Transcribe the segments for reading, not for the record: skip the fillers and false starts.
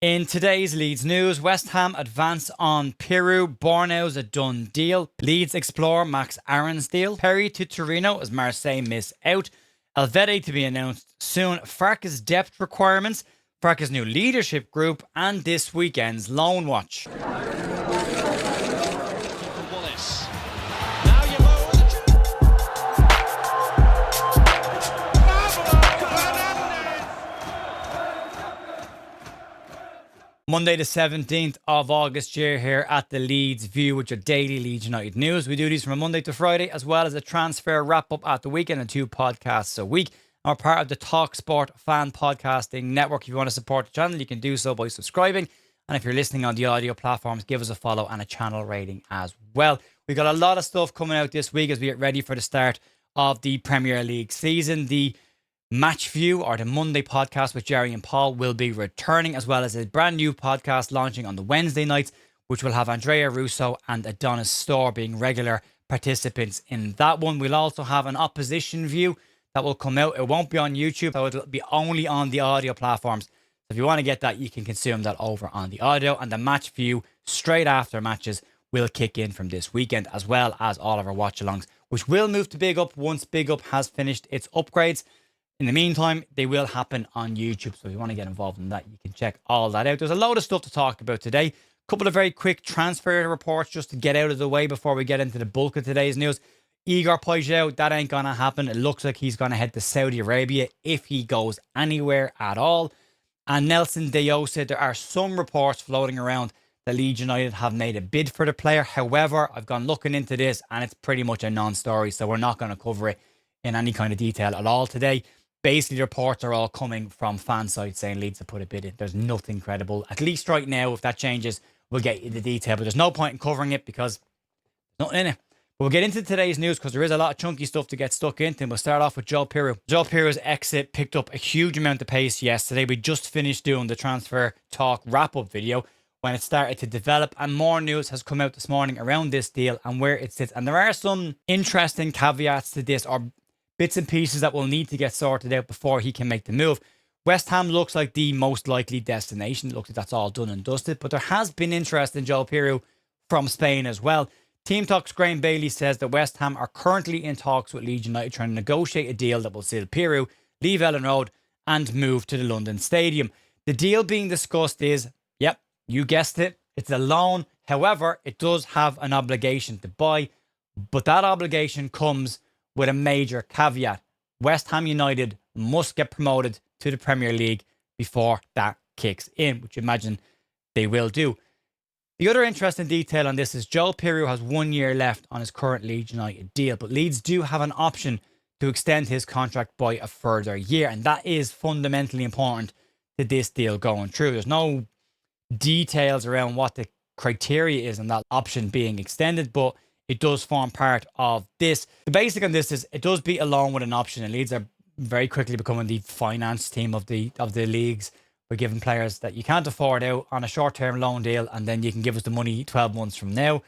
In today's Leeds news, West Ham advance on Piroe, Bornauw's a done deal. Leeds explore Max Aaron's deal. Perri to Torino as Marseille miss out. Elvedi to be announced soon. Farke's depth requirements. Farke's new leadership group. And this weekend's Loan Watch. Monday the 17th of August, you're here at the Leeds View with your daily Leeds United news. We do these from Monday to Friday, as well as a transfer wrap-up at the weekend and 2 podcasts a week. We're part of the TalkSport fan podcasting network. If you want to support the channel, you can do so by subscribing. And if you're listening on the audio platforms, give us a follow and a channel rating as well. We've got a lot of stuff coming out this week as we get ready for the start of the Premier League season. The Match View, or the Monday podcast with Jerry and Paul, will be returning, as well as a brand new podcast launching on the Wednesday nights, which will have Andrea Russo and Adonis Storr being regular participants in that one. We'll also have an opposition view that will come out. It won't be on YouTube, so it'll be only on the audio platforms. So if you want to get that, you can consume that over on the audio. And the Match View, straight after matches, will kick in from this weekend, as well as all of our watch-alongs, which will move to Big Up once Big Up has finished its upgrades. In the meantime, they will happen on YouTube. So if you want to get involved in that, you can check all that out. There's a load of stuff to talk about today. A couple of very quick transfer reports just to get out of the way before we get into the bulk of today's news. Igor Piroe, that ain't going to happen. It looks like he's going to head to Saudi Arabia if he goes anywhere at all. And Nelson Deyosa, there are some reports floating around that Leeds United have made a bid for the player. However, I've gone looking into this and it's pretty much a non-story. So we're not going to cover it in any kind of detail at all today. Basically, the reports are all coming from fan sites saying Leeds have put a bid in. There's nothing credible. At least right now, if that changes, we'll get you the detail. But there's no point in covering it because there's nothing in it. But we'll get into today's news because there is a lot of chunky stuff to get stuck into. And we'll start off with Joe Piroe. Joe Piroe's exit picked up a huge amount of pace yesterday. We just finished doing the transfer talk wrap-up video when it started to develop. And more news has come out this morning around this deal and where it sits. And there are some interesting caveats to this, or bits and pieces that will need to get sorted out before he can make the move. West Ham looks like the most likely destination. It looks like that's all done and dusted. But there has been interest in Joe Piroe from Spain as well. Team Talk's Graham Bailey says that West Ham are currently in talks with Leeds United trying to negotiate a deal that will see Piroe leave Ellen Road and move to the London Stadium. The deal being discussed is, yep, you guessed it, it's a loan. However, it does have an obligation to buy. But that obligation comes with a major caveat. West Ham United must get promoted to the Premier League before that kicks in, which you imagine they will do. The other interesting detail on this is Joe Piroe has 1 year left on his current Leeds United deal, but Leeds do have an option to extend his contract by a further year, and that is fundamentally important to this deal going through. There's no details around what the criteria is on that option being extended, but it does form part of this. The basic on this is it does beat a loan with an option, and Leeds are very quickly becoming the finance team of the leagues. We're giving players that you can't afford out on a short-term loan deal, and then you can give us the money 12 months from now.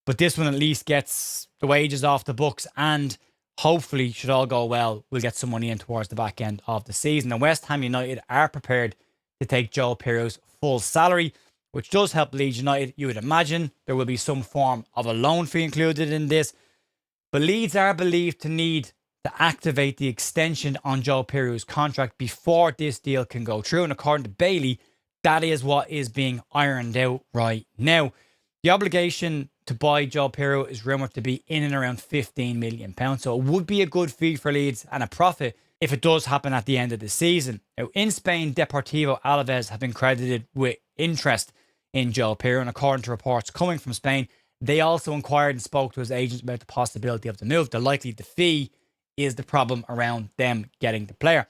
But this one at least gets the wages off the books, and hopefully, should all go well, we'll get some money in towards the back end of the season. And West Ham United are prepared to take Joe Piroe's full salary, which does help Leeds United. You would imagine there will be some form of a loan fee included in this. But Leeds are believed to need to activate the extension on Joe Piroe's contract before this deal can go through. And according to Bailey, that is what is being ironed out right now. The obligation to buy Joe Piroe is rumoured to be in and around £15 million. So it would be a good fee for Leeds and a profit if it does happen at the end of the season. Now, in Spain, Deportivo Alaves have been credited with interest in Joe Piroe, and according to reports coming from Spain, they also inquired and spoke to his agent about the possibility of the move. The fee is the problem around them getting the player.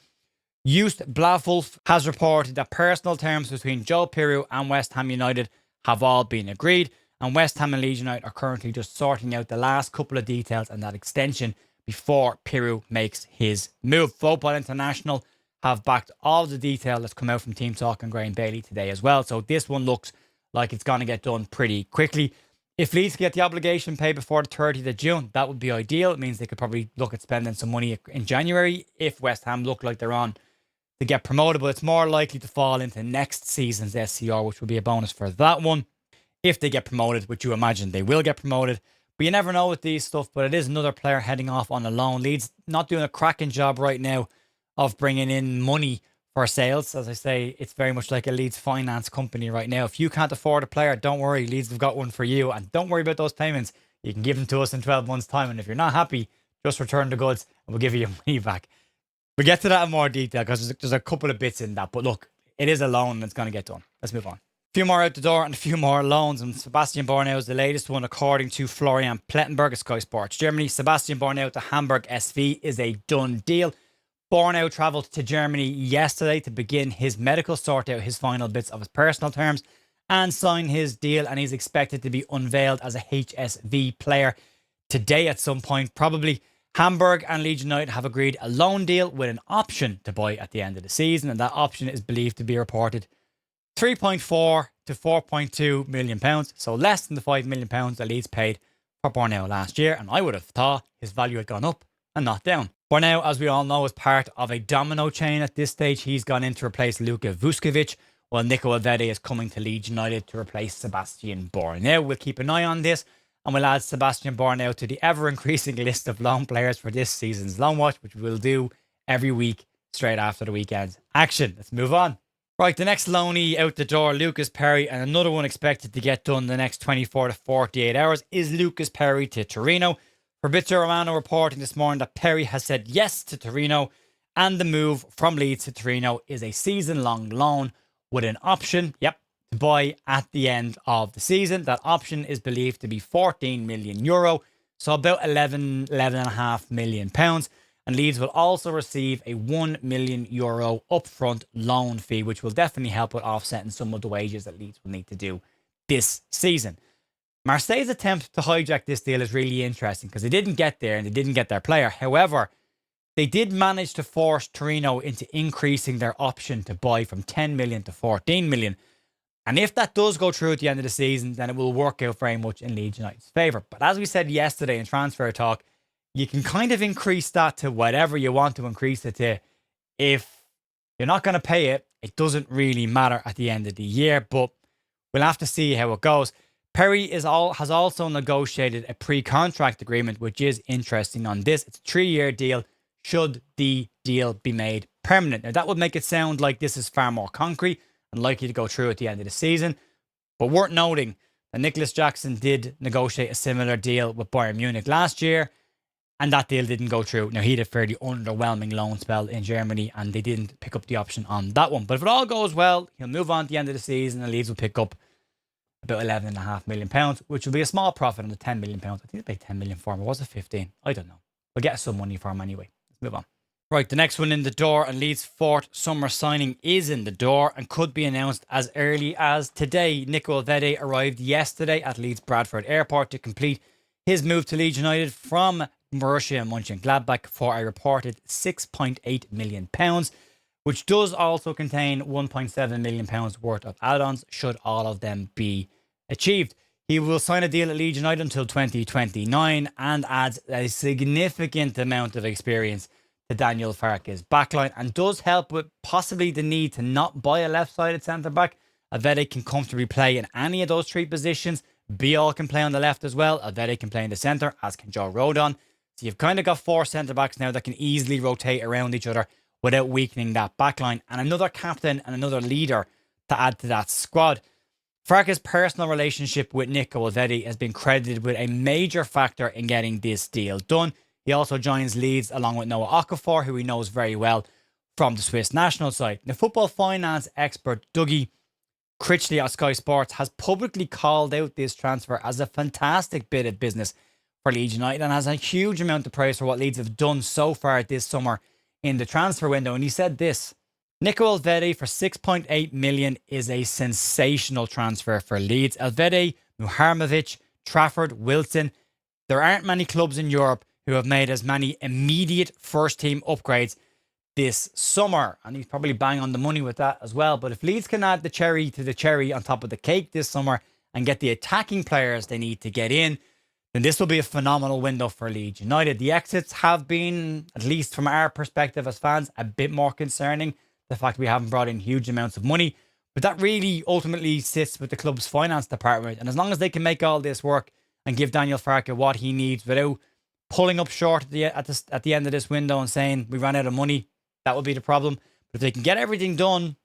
Just Blavulf has reported that personal terms between Joe Piroe and West Ham United have all been agreed, and West Ham and Leeds United are currently just sorting out the last couple of details and that extension before Piroe makes his move. Football International have backed all the detail that's come out from Team Talk and Graham Bailey today as well. So this one looks like it's going to get done pretty quickly. If Leeds get the obligation paid before the 30th of June, that would be ideal. It means they could probably look at spending some money in January if West Ham look like they're on to get promoted, but it's more likely to fall into next season's SCR, which will be a bonus for that one. If they get promoted, which you imagine they will get promoted. But you never know with these stuff, but it is another player heading off on a loan. Leeds not doing a cracking job right now of bringing in money for sales. As I say, it's very much like a Leeds finance company right now. If you can't afford a player, don't worry. Leeds have got one for you. And don't worry about those payments. You can give them to us in 12 months' time. And if you're not happy, just return the goods and we'll give you your money back. We'll get to that in more detail because there's a couple of bits in that. But look, it is a loan and it's going to get done. Let's move on. A few more out the door and a few more loans. And Sebastian Bornauw is the latest one, according to Florian Plettenberg of Sky Sports Germany. Sebastian Bornauw to Hamburg SV is a done deal. Bornauw travelled to Germany yesterday to begin his medical, sort out his final bits of his personal terms and sign his deal. And he's expected to be unveiled as a HSV player today at some point, probably. Hamburg and Leeds United have agreed a loan deal with an option to buy at the end of the season. And that option is believed to be reported 3.4 to 4.2 million pounds. So less than the 5 million pounds that Leeds paid for Bornauw last year. And I would have thought his value had gone up and not down. Bornauw, as we all know, is part of a domino chain at this stage. He's gone in to replace Luka Vuskovic, while Nico Elvedi is coming to Leeds United to replace Sebastian Bornauw. We'll keep an eye on this and we'll add Sebastian Bornauw to the ever-increasing list of loan players for this season's Loan Watch, which we'll do every week straight after the weekend's action. Let's move on. Right, the next loanee out the door, Lucas Perri, and another one expected to get done in the next 24 to 48 hours is Lucas Perri to Torino. Fabrizio Romano reporting this morning that Perri has said yes to Torino, and the move from Leeds to Torino is a season-long loan with an option, to buy at the end of the season. That option is believed to be 14 million euro, so about 11.5 million pounds. And Leeds will also receive a 1 million euro upfront loan fee, which will definitely help with offsetting some of the wages that Leeds will need to do this season. Marseille's attempt to hijack this deal is really interesting because they didn't get there and they didn't get their player. However, they did manage to force Torino into increasing their option to buy from 10 million to 14 million. And if that does go through at the end of the season, then it will work out very much in Leeds United's favour. But as we said yesterday in Transfer Talk, you can kind of increase that to whatever you want to increase it to. If you're not going to pay it, it doesn't really matter at the end of the year. But we'll have to see how it goes. Perri has also negotiated a pre-contract agreement, which is interesting on this. It's a 3-year deal should the deal be made permanent. Now, that would make it sound like this is far more concrete and likely to go through at the end of the season. But worth noting that Nicholas Jackson did negotiate a similar deal with Bayern Munich last year, and that deal didn't go through. Now, he had a fairly underwhelming loan spell in Germany, and they didn't pick up the option on that one. But if it all goes well, he'll move on at the end of the season, and Leeds will pick up about 11.5 million pounds, which will be a small profit on the 10 million pounds. I think they paid 10 million for him, or was it 15? I don't know. We'll get some money for him anyway. Let's move on. Right, the next one in the door, and Leeds' fourth summer signing is in the door and could be announced as early as today. Nico Elvedi arrived yesterday at Leeds Bradford Airport to complete his move to Leeds United from Borussia Mönchengladbach for a reported £6.8 million, which does also contain £1.7 million worth of add-ons should all of them be achieved. He will sign a deal at Leeds United until 2029 and adds a significant amount of experience to Daniel Farke's backline and does help with possibly the need to not buy a left-sided centre-back. Elvedi can comfortably play in any of those three positions. Biol can play on the left as well. Elvedi can play in the centre, as can Joe Rodon. So you've kind of got 4 centre-backs now that can easily rotate around each other without weakening that backline. And another captain and another leader to add to that squad. Farke's personal relationship with Nico Elvedi has been credited with a major factor in getting this deal done. He also joins Leeds along with Noah Okafor, who he knows very well from the Swiss national side. The football finance expert Dougie Critchley at Sky Sports has publicly called out this transfer as a fantastic bit of business for Leeds United and has a huge amount of praise for what Leeds have done so far this summer in the transfer window. And he said this: Nico Elvedi for 6.8 million is a sensational transfer for Leeds. Elvedi, Muharmovic, Trafford, Wilson. There aren't many clubs in Europe who have made as many immediate first team upgrades this summer. And he's probably bang on the money with that as well. But if Leeds can add the cherry to the cherry on top of the cake this summer and get the attacking players they need to get in, then this will be a phenomenal window for Leeds United. The exits have been, at least from our perspective as fans, a bit more concerning the fact we haven't brought in huge amounts of money. But that really ultimately sits with the club's finance department. And as long as they can make all this work and give Daniel Farke what he needs without pulling up short at the end of this window and saying we ran out of money, that would be the problem. But if they can get everything done,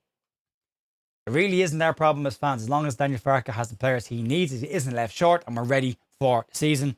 it really isn't their problem as fans. As long as Daniel Farke has the players he needs, he isn't left short, and we're ready for the season,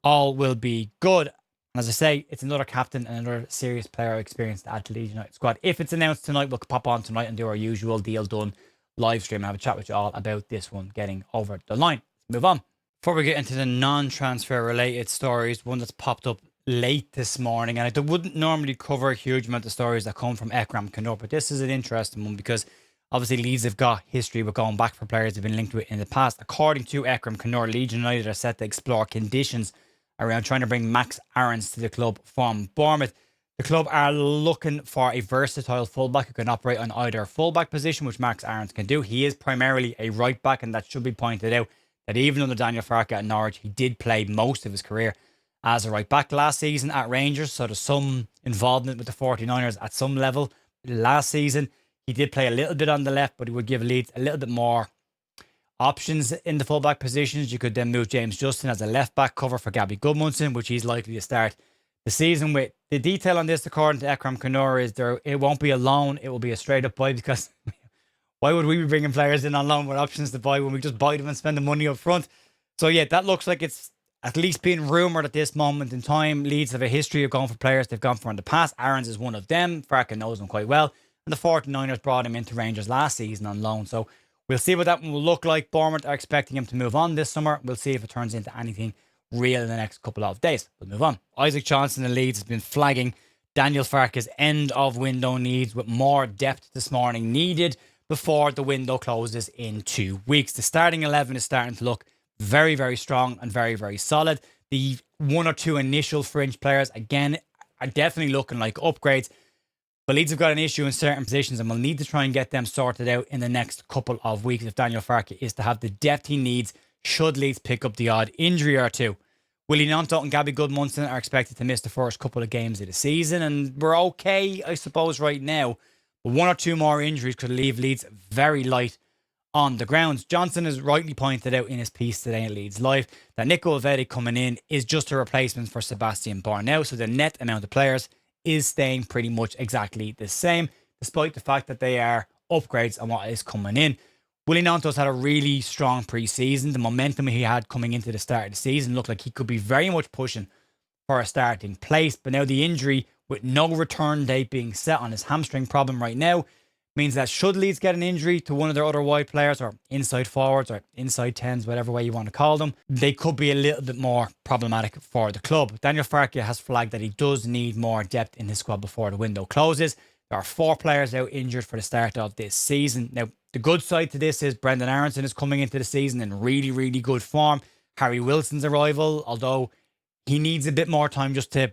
all will be good. And as I say, it's another captain and another serious player experience to add to the Leeds United squad. If it's announced tonight, we'll pop on tonight and do our usual deal done live stream and have a chat with you all about this one getting over the line. Let's move on. Before we get into the non-transfer related stories, one that's popped up late this morning, and I wouldn't normally cover a huge amount of stories that come from Ekram Kanor, but this is an interesting one because obviously Leeds have got history with going back for players they've been linked with in the past. According to Ekram Kanor, Leeds United are set to explore conditions around trying to bring Max Aarons to the club from Bournemouth. The club are looking for a versatile fullback who can operate on either fullback position, which Max Aarons can do. He is primarily a right back, and that should be pointed out that even under Daniel Farke at Norwich, he did play most of his career as a right back last season at Rangers. So there's some involvement with the 49ers at some level. Last season, he did play a little bit on the left, but he would give Leeds a little bit more options in the fullback positions. You could then move James Justin as a left back cover for Gabby Goodmanson, which he's likely to start the season with. The detail on this, according to Ekram Kanor, is it won't be a loan, it will be a straight up buy, because why would we be bringing players in on loan with options to buy when we just buy them and spend the money up front? So yeah, that looks like it's at least being rumoured at this moment in time. Leeds have a history of going for players they've gone for in the past. Aarons is one of them. Farke knows him quite well. And the 49ers brought him into Rangers last season on loan. So we'll see what that one will look like. Bournemouth are expecting him to move on this summer. We'll see if it turns into anything real in the next couple of days. We'll move on. Isaac Johnson and Leeds has been flagging Daniel Farke's end of window needs, with more depth this morning needed before the window closes in 2 weeks. The starting 11 is starting to look very, very strong and very, very solid. The one or two initial fringe players, again, are definitely looking like upgrades. But Leeds have got an issue in certain positions, and we'll need to try and get them sorted out in the next couple of weeks if Daniel Farke is to have the depth he needs should Leeds pick up the odd injury or two. Wilfried Gnonto and Gabby Goodmanson are expected to miss the first couple of games of the season, and we're okay, I suppose, right now. But one or two more injuries could leave Leeds very light on the grounds. Johnson has rightly pointed out in his piece today in Leeds Live that Nico Elvedi coming in is just a replacement for Sebastian Bornauw, so the net amount of players is staying pretty much exactly the same, despite the fact that they are upgrades on what is coming in. Wilfried Gnonto's had a really strong pre-season. The momentum he had coming into the start of the season looked like he could be very much pushing for a starting place. But now the injury, with no return date being set on his hamstring problem right now, means that should Leeds get an injury to one of their other wide players, or inside forwards, or inside 10s, whatever way you want to call them, they could be a little bit more problematic for the club. Daniel Farke has flagged that he does need more depth in his squad before the window closes. There are 4 players out injured for the start of this season. Now, the good side to this is Brendan Aronson is coming into the season in really, really good form. Harry Wilson's arrival, although he needs a bit more time just to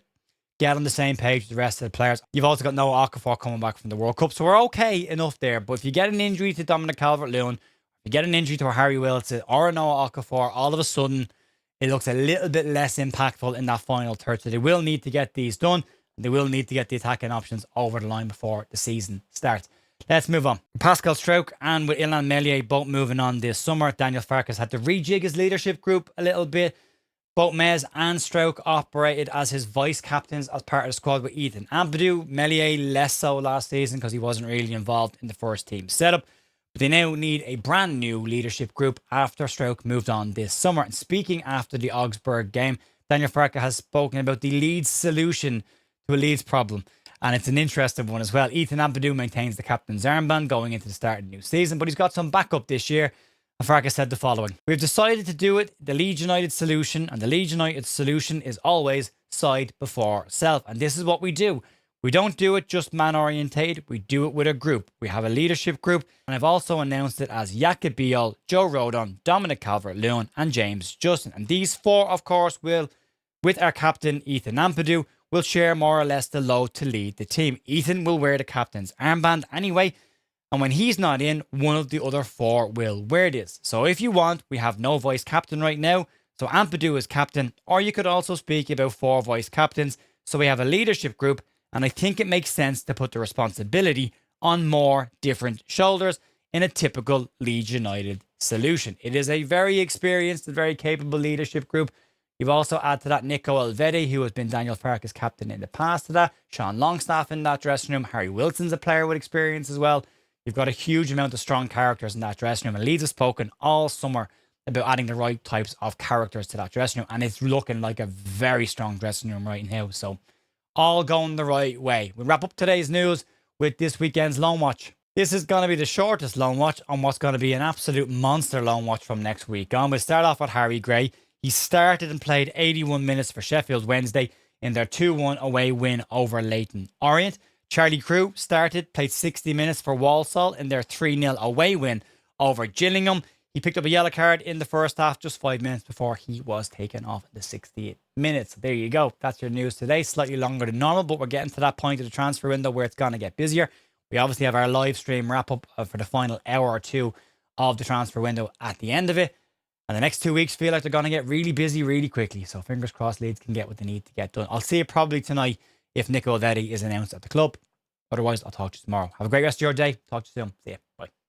get on the same page with the rest of the players. You've also got Noah Okafor coming back from the World Cup, so we're okay enough there. But if you get an injury to Dominic Calvert-Lewin, if you get an injury to a Harry Wilson or a Noah Okafor, all of a sudden it looks a little bit less impactful in that final third. So they will need to get these done. They will need to get the attacking options over the line before the season starts. Let's move on. Pascal Struijk and with Illan Meslier both moving on this summer, Daniel Farke has had to rejig his leadership group a little bit. Both Mez and Struijk operated as his vice captains as part of the squad with Ethan Ampadu. Meslier less so last season because he wasn't really involved in the first team setup. But they now need a brand new leadership group after Struijk moved on this summer. And speaking after the Augsburg game, Daniel Farke has spoken about the Leeds solution to a Leeds problem. And it's an interesting one as well. Ethan Ampadu maintains the captain's armband going into the start of the new season, but he's got some backup this year. And Farke said the following: "We've decided to do it the Leeds United solution, and the Leeds United solution is always side before self. And this is what we do. We don't do it just man-orientated, we do it with a group. We have a leadership group, and I've also announced it as Jakob Biel, Joe Rodon, Dominic Calvert-Lewin, and James Justin. And these 4, of course, will, with our captain Ethan Ampadu, will share more or less the load to lead the team. Ethan will wear the captain's armband anyway, and when he's not in, one of the other 4 will wear this. So if you want, we have no vice captain right now, so Ampadu is captain, or you could also speak about 4 vice captains. So we have a leadership group, and I think it makes sense to put the responsibility on more different shoulders in a typical Leeds United solution. It is a very experienced and very capable leadership group. You've also added to that Nico Elvedi, who has been Daniel Farke's captain in the past to that. Sean Longstaff in that dressing room. Harry Wilson's a player with experience as well. You've got a huge amount of strong characters in that dressing room. And Leeds have spoken all summer about adding the right types of characters to that dressing room. And it's looking like a very strong dressing room right now. So all going the right way. We'll wrap up today's news with this weekend's loan watch. This is going to be the shortest loan watch on what's going to be an absolute monster loan watch from next week on. We'll start off with Harry Gray. He started and played 81 minutes for Sheffield Wednesday in their 2-1 away win over Leyton Orient. Charlie Crew started, played 60 minutes for Walsall in their 3-0 away win over Gillingham. He picked up a yellow card in the first half, just 5 minutes before he was taken off the 68 minutes. There you go. That's your news today. Slightly longer than normal, but we're getting to that point of the transfer window where it's going to get busier. We obviously have our live stream wrap up for the final hour or two of the transfer window at the end of it. And the next 2 weeks feel like they're going to get really busy really quickly. So fingers crossed Leeds can get what they need to get done. I'll see you probably tonight if Nico Elvedi is announced at the club. Otherwise, I'll talk to you tomorrow. Have a great rest of your day. Talk to you soon. See you. Bye.